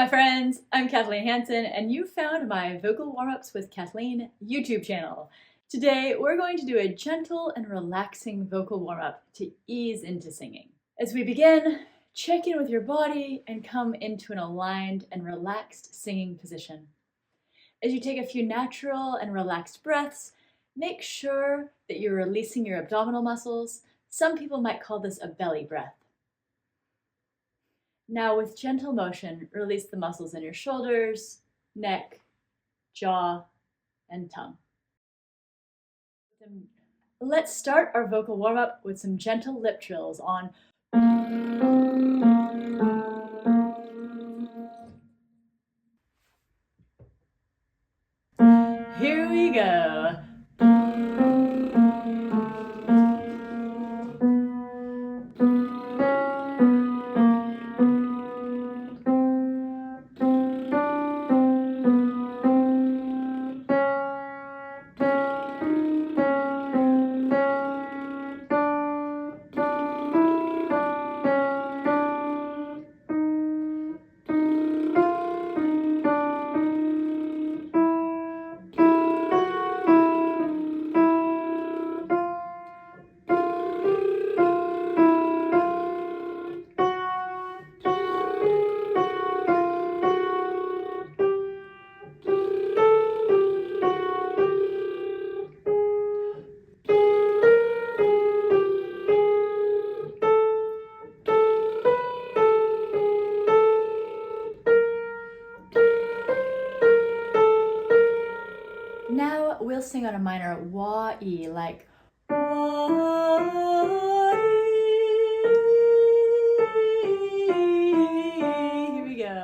my friends, I'm Kathleen Hansen, and you found my Vocal Warm-Ups with Kathleen YouTube channel. Today, we're going to do a gentle and relaxing vocal warm-up to ease into singing. As we begin, check in with your body and come into an aligned and relaxed singing position. As you take a few natural and relaxed breaths, make sure that you're releasing your abdominal muscles. Some people might call this a belly breath. Now, with gentle motion, release the muscles in your shoulders, neck, jaw, and tongue. Let's start our vocal warm-up with some gentle lip trills on. Here we go. Now we'll sing on a minor wah-e, like wah-e. Here we go.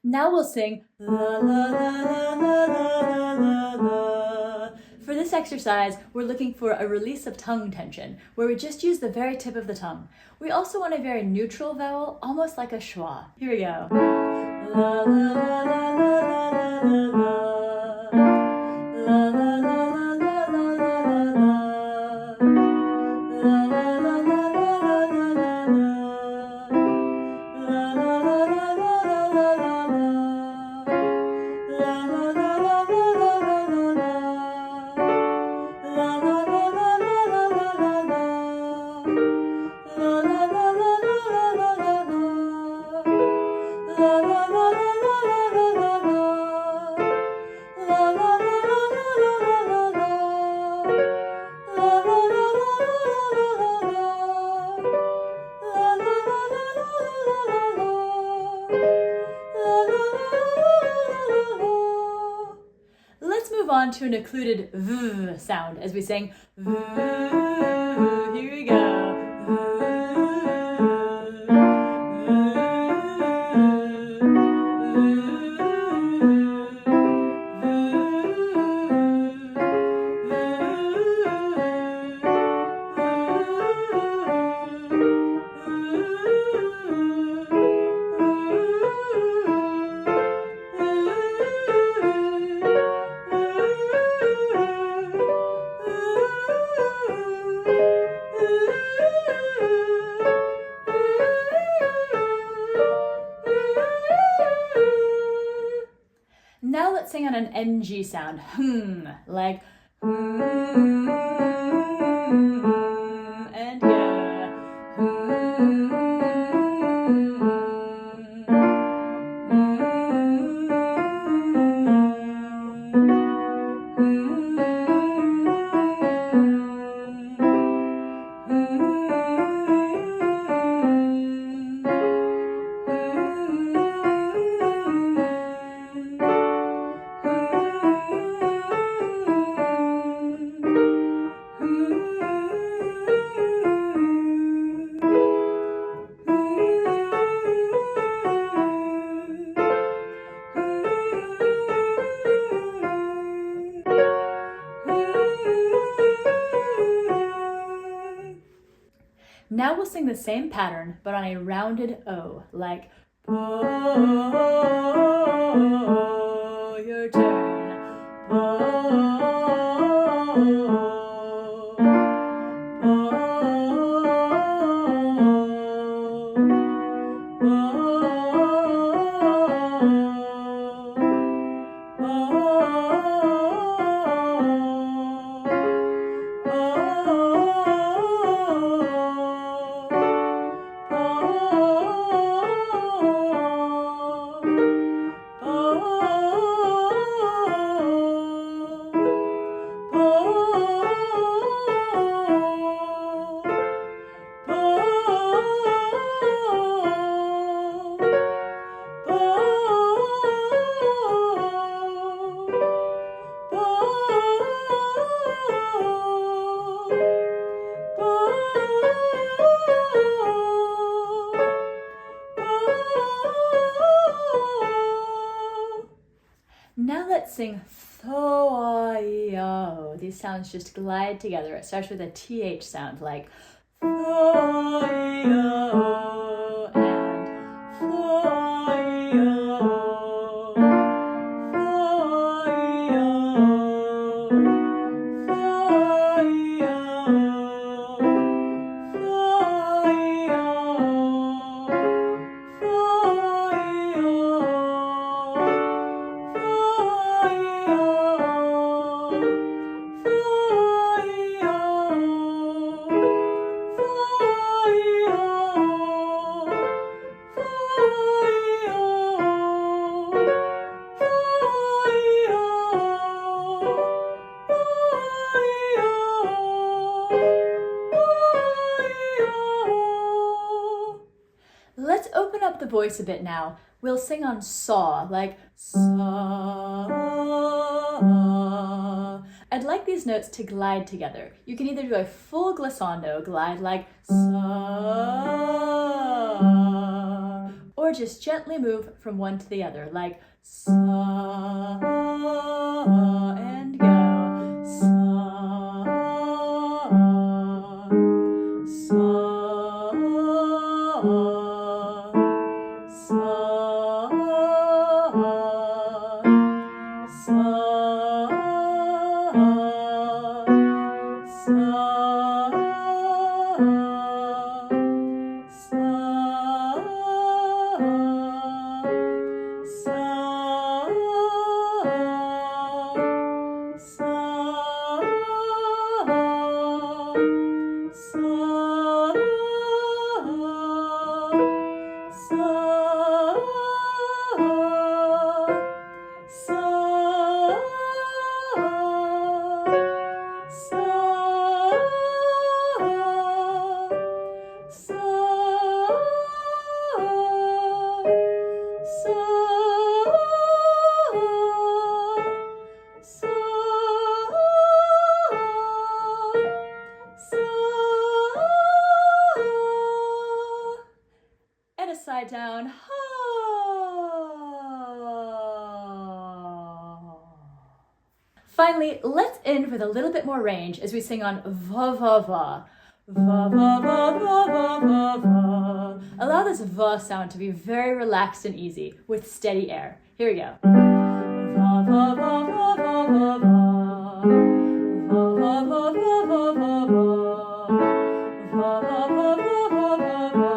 Now we'll sing la la la la la la la la. For this exercise, we're looking for a release of tongue tension, where we just use the very tip of the tongue. We also want a very neutral vowel, almost like a schwa. Here we go. La la la la la la la la. La la la la la la la la. La la la la la la la la. La la la la la la la. Let's move on to an occluded v sound as we sing v. Here we go. Now let's sing on an NG sound, like Now we'll sing the same pattern, but on a rounded O, like oh, your turn. Oh, Now let's sing though. These sounds just glide together. It starts with a TH sound, like though and Let's open up the voice a bit now. We'll sing on saw, like saw. I'd like these notes to glide together. You can either do a full glissando glide like saw, or just gently move from one to the other, like saw and go. Saw, saw. Side down. Finally, let's end with a little bit more range as we sing on va va va. Va va va va va va va. Allow this va sound to be very relaxed and easy with steady air. Here we go. Va va va va va va va. Va va va va va va va. Va va va va va va va.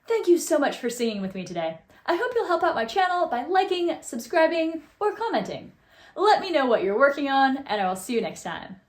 Thank you so much for singing with me today. I hope you'll help out my channel by liking, subscribing, or commenting. Let me know what you're working on, and I will see you next time.